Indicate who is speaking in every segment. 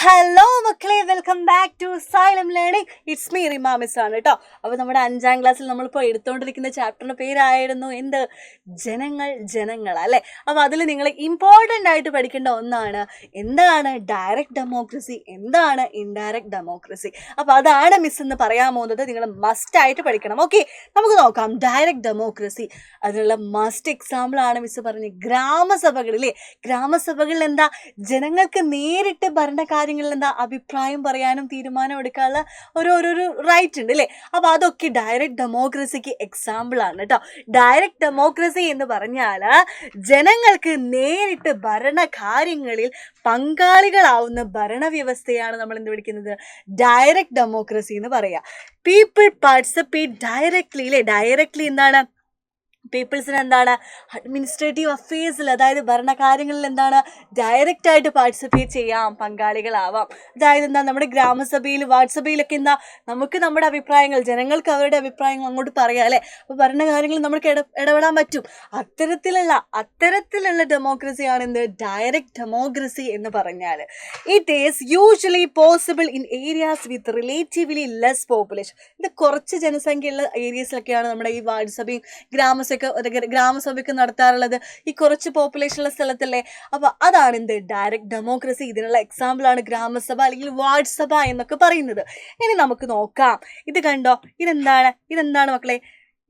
Speaker 1: Hello മക്കളെ, welcome back to Xylem learning. It's me Rima miss ആണ് കേട്ടോ. അപ്പോൾ നമ്മുടെ 5ാം ക്ലാസ്സിൽ നമ്മളിപ്പോൾ എടുത്തുകൊണ്ടിരിക്കുന്ന ചാപ്റ്ററിൻ്റെ പേരായിരുന്നു എന്ത്? ജനങ്ങൾ അല്ലേ. അപ്പോൾ അതിൽ നിങ്ങൾ ഇമ്പോർട്ടൻ്റ് ആയിട്ട് പഠിക്കേണ്ട ഒന്നാണ് എന്താണ് ഡയറക്റ്റ് ഡെമോക്രസി, എന്താണ് ഇൻഡയറക്റ്റ് ഡെമോക്രസി. അപ്പോൾ അതാണ് മിസ് എന്ന് പറയാൻ പോകുന്നത്. നിങ്ങൾ മസ്റ്റായിട്ട് പഠിക്കണം. ഓക്കെ, നമുക്ക് നോക്കാം. ഡയറക്റ്റ് ഡെമോക്രസി അതിനുള്ള മസ്റ്റ് എക്സാമ്പിളാണ് മിസ് പറഞ്ഞത്. ഗ്രാമസഭകളിലെ ഗ്രാമസഭകളിൽ എന്താ, ജനങ്ങൾക്ക് നേരിട്ട് കാര്യങ്ങളിൽ എന്താ അഭിപ്രായം പറയാനും തീരുമാനം എടുക്കാനുള്ള ഒരു റൈറ്റ് ഉണ്ട് അല്ലേ. അപ്പൊ അതൊക്കെ ഡയറക്റ്റ് ഡെമോക്രസിക്ക് എക്സാമ്പിൾ ആണ് കേട്ടോ. ഡയറക്റ്റ് ഡെമോക്രസി എന്ന് പറഞ്ഞാൽ ജനങ്ങൾക്ക് നേരിട്ട് ഭരണകാര്യങ്ങളിൽ പങ്കാളികളാവുന്ന ഭരണവ്യവസ്ഥയാണ് നമ്മൾ എന്ത് വിളിക്കുന്നത്? ഡയറക്റ്റ് ഡെമോക്രസി എന്ന് പറയാ. പീപ്പിൾ പാർട്ടിസിപ്പേറ്റ് ഡയറക്ട്ലി അല്ലേ. ഡയറക്ട്ലി എന്താണ്? പീപ്പിൾസിന് എന്താണ് അഡ്മിനിസ്ട്രേറ്റീവ് അഫയേഴ്സിൽ, അതായത് ഭരണകാര്യങ്ങളിൽ എന്താണ് ഡയറക്റ്റ് ആയിട്ട് പാർട്ടിസിപ്പേറ്റ് ചെയ്യാം, പങ്കാളികളാവാം. അതായത് എന്താ, നമ്മുടെ ഗ്രാമസഭയിൽ വാർഡ് എന്താ, നമുക്ക് നമ്മുടെ അഭിപ്രായങ്ങൾ, ജനങ്ങൾക്ക് അവരുടെ അഭിപ്രായങ്ങൾ അങ്ങോട്ട് പറയാം അല്ലേ. അപ്പോൾ ഭരണകാര്യങ്ങളിൽ നമുക്ക് ഇടപെടാൻ പറ്റും. അത്തരത്തിലുള്ള ഡെമോക്രസിയാണ് എന്ത്? ഡയറക്റ്റ് ഡെമോക്രസി എന്ന് പറഞ്ഞാൽ. It is usually possible in areas with relatively less population. ഇത് കുറച്ച് ജനസംഖ്യയുള്ള ഏരിയസിലൊക്കെയാണ് നമ്മുടെ ഈ വാർഡ് സഭയും ഗ്രാമസഭയ്ക്ക് നടത്താറുള്ളത്. ഈ കുറച്ച് പോപ്പുലേഷനുള്ള സ്ഥലത്തല്ലേ. അപ്പൊ അതാണ് എന്ത്? Direct democracy. ഇതിനുള്ള എക്സാമ്പിൾ ആണ് ഗ്രാമസഭ അല്ലെങ്കിൽ വാർഡ് സഭ എന്നൊക്കെ പറയുന്നത്. ഇനി നമുക്ക് നോക്കാം. ഇത് കണ്ടോ, ഇതെന്താണ് മക്കളെ?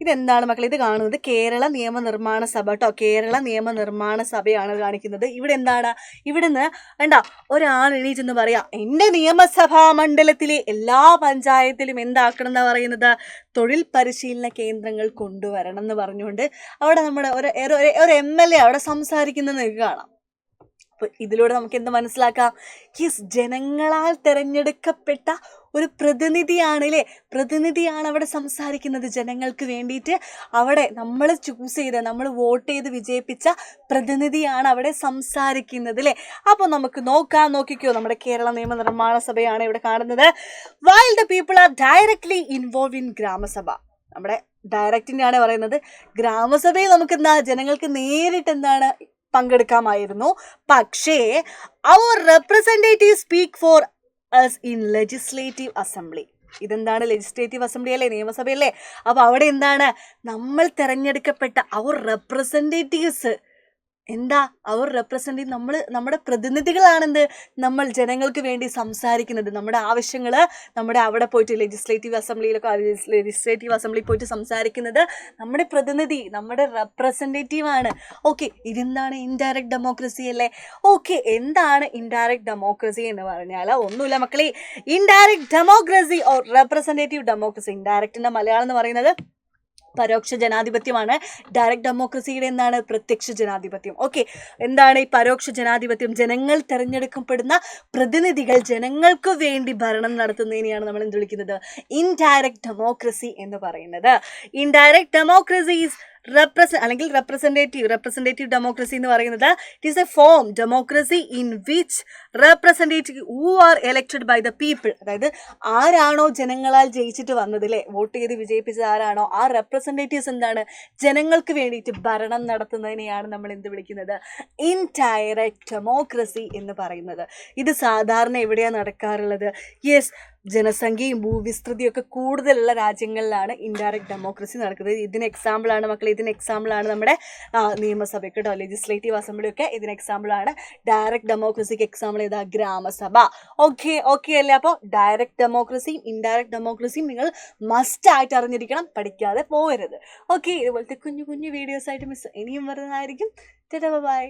Speaker 1: ഇത് കാണുന്നത് കേരള നിയമനിർമ്മാണ സഭ കേട്ടോ. കേരള നിയമനിർമ്മാണ സഭയാണ് കാണിക്കുന്നത്. ഇവിടെ എന്താണ്? ഇവിടുന്ന് വേണ്ട ഒരാൾ എണീറ്റെന്ന് പറയാം, എൻ്റെ നിയമസഭാ മണ്ഡലത്തിലെ എല്ലാ പഞ്ചായത്തിലും എന്താക്കണം എന്നാ പറയുന്നത്? തൊഴിൽ പരിശീലന കേന്ദ്രങ്ങൾ കൊണ്ടുവരണം എന്ന് പറഞ്ഞുകൊണ്ട് അവിടെ നമ്മുടെ ഒരു MLA അവിടെ സംസാരിക്കുന്നത് നിങ്ങൾക്ക് കാണാം. അപ്പോൾ ഇതിലൂടെ നമുക്ക് എന്ത് മനസ്സിലാക്കാം? യെസ്, ജനങ്ങളാൽ തിരഞ്ഞെടുക്കപ്പെട്ട ഒരു പ്രതിനിധിയാണ് അല്ലേ. പ്രതിനിധിയാണ് അവിടെ സംസാരിക്കുന്നത്. ജനങ്ങൾക്ക് വേണ്ടിയിട്ട് അവിടെ നമ്മൾ ചൂസ് ചെയ്ത്, നമ്മൾ വോട്ട് ചെയ്ത് വിജയിപ്പിച്ച പ്രതിനിധിയാണ് അവിടെ സംസാരിക്കുന്നത് അല്ലേ. അപ്പോൾ നമുക്ക് നോക്കിക്കോ. നമ്മുടെ കേരള നിയമനിർമ്മാണ സഭയാണ് ഇവിടെ കാണുന്നത്. While the people are directly involve in Gramasabha. നമ്മുടെ ഡയറക്റ്റിൻ്റെയാണ് പറയുന്നത്. ഗ്രാമസഭയിൽ നമുക്ക് എന്താ, ജനങ്ങൾക്ക് നേരിട്ട് എന്താണ് പങ്കെടുക്കാമായിരുന്നു. പക്ഷേ അവർ representative speak for us in legislative assembly. ഇതെന്താണ്? ലെജിസ്ലേറ്റീവ് അസംബ്ലി അല്ലേ, നിയമസഭയല്ലേ. അപ്പോൾ അവിടെ എന്താണ്, നമ്മൾ തിരഞ്ഞെടുക്കപ്പെട്ട അവർ റെപ്രസെൻറ്റേറ്റീവ്സ് എന്താ, അവർ റെപ്രസെൻറ്റേറ്റീവ്, നമ്മുടെ പ്രതിനിധികളാണെന്ത്, നമ്മൾ ജനങ്ങൾക്ക് വേണ്ടി സംസാരിക്കുന്നത്. നമ്മുടെ ആവശ്യങ്ങൾ നമ്മുടെ അവിടെ പോയിട്ട് ലെജിസ്ലേറ്റീവ് അസംബ്ലിയിൽ പോയിട്ട് സംസാരിക്കുന്നത് നമ്മുടെ പ്രതിനിധി, നമ്മുടെ റെപ്രസെൻറ്റേറ്റീവ് ആണ്. ഓക്കെ, ഇതെന്താണ്? ഇൻഡയറക്റ്റ് ഡെമോക്രസി അല്ലേ. ഓക്കെ, എന്താണ് ഇൻഡയറക്റ്റ് ഡെമോക്രസി എന്ന് പറഞ്ഞാൽ? ഒന്നുമില്ല മക്കളെ, indirect democracy or representative democracy. ഇൻഡയറക്റ്റിൻ്റെ മലയാളം എന്ന് പറയുന്നത് പരോക്ഷ ജനാധിപത്യമാണ്. ഡയറക്റ്റ് ഡെമോക്രസിയുടെ എന്താണ്? പ്രത്യക്ഷ ജനാധിപത്യം. ഓക്കെ, എന്താണ് ഈ പരോക്ഷ ജനാധിപത്യം? ജനങ്ങൾ തിരഞ്ഞെടുക്കപ്പെടുന്ന പ്രതിനിധികൾ ജനങ്ങൾക്ക് വേണ്ടി ഭരണം നടത്തുന്നതിനെയാണ് നമ്മൾ എന്ത് വിളിക്കുന്നത്? ഇൻഡയറക്റ്റ് ഡെമോക്രസി എന്ന് പറയുന്നത്. Indirect democracy is representative democracy എന്ന് പറയുന്നത് it is a form democracy in which representative who are elected by the people. അതായത് ആരാണോ ജനങ്ങളാൽ ജയിച്ചിട്ട് വന്നത് അല്ലേ, വോട്ട് ചെയ്ത് വിജയിപ്പിച്ചത് ആരാണോ, ആ റെപ്രസെൻറ്റേറ്റീവ്സ് എന്താണ്, ജനങ്ങൾക്ക് വേണ്ടിയിട്ട് ഭരണം നടത്തുന്നതിനെയാണ് നമ്മൾ എന്ത് വിളിക്കുന്നത്? ഇൻഡയറക്റ്റ് ഡെമോക്രസി എന്ന് പറയുന്നത്. ഇത് സാധാരണ എവിടെയാണ് നടക്കാറുള്ളത്? യെസ്, ജനസംഖ്യയും ഭൂവിസ്തൃതിയൊക്കെ കൂടുതലുള്ള രാജ്യങ്ങളിലാണ് ഇൻഡയറക്റ്റ് ഡെമോക്രസി നടക്കുന്നത്. ഇതിന് എക്സാമ്പിളാണ് മക്കളെ, നമ്മുടെ നിയമസഭ കേട്ടോ, ലെജിസ്ലേറ്റീവ് അസംബ്ലിയൊക്കെ ഇതിന് എക്സാമ്പിളാണ്. ഡയറക്റ്റ് ഡെമോക്രസിക്ക് എക്സാമ്പിൾ ഏതാ? ഗ്രാമസഭ. ഓക്കെ അല്ലേ. അപ്പോൾ ഡയറക്റ്റ് ഡെമോക്രസിയും ഇൻഡയറക്റ്റ് ഡെമോക്രസിയും നിങ്ങൾ മസ്റ്റായിട്ട് അറിഞ്ഞിരിക്കണം, പഠിക്കാതെ പോകരുത്. ഓക്കെ, ഇതുപോലത്തെ കുഞ്ഞു വീഡിയോസ് ആയിട്ട് മിസ് ഇനിയും വരുന്നതായിരിക്കും. ബൈ.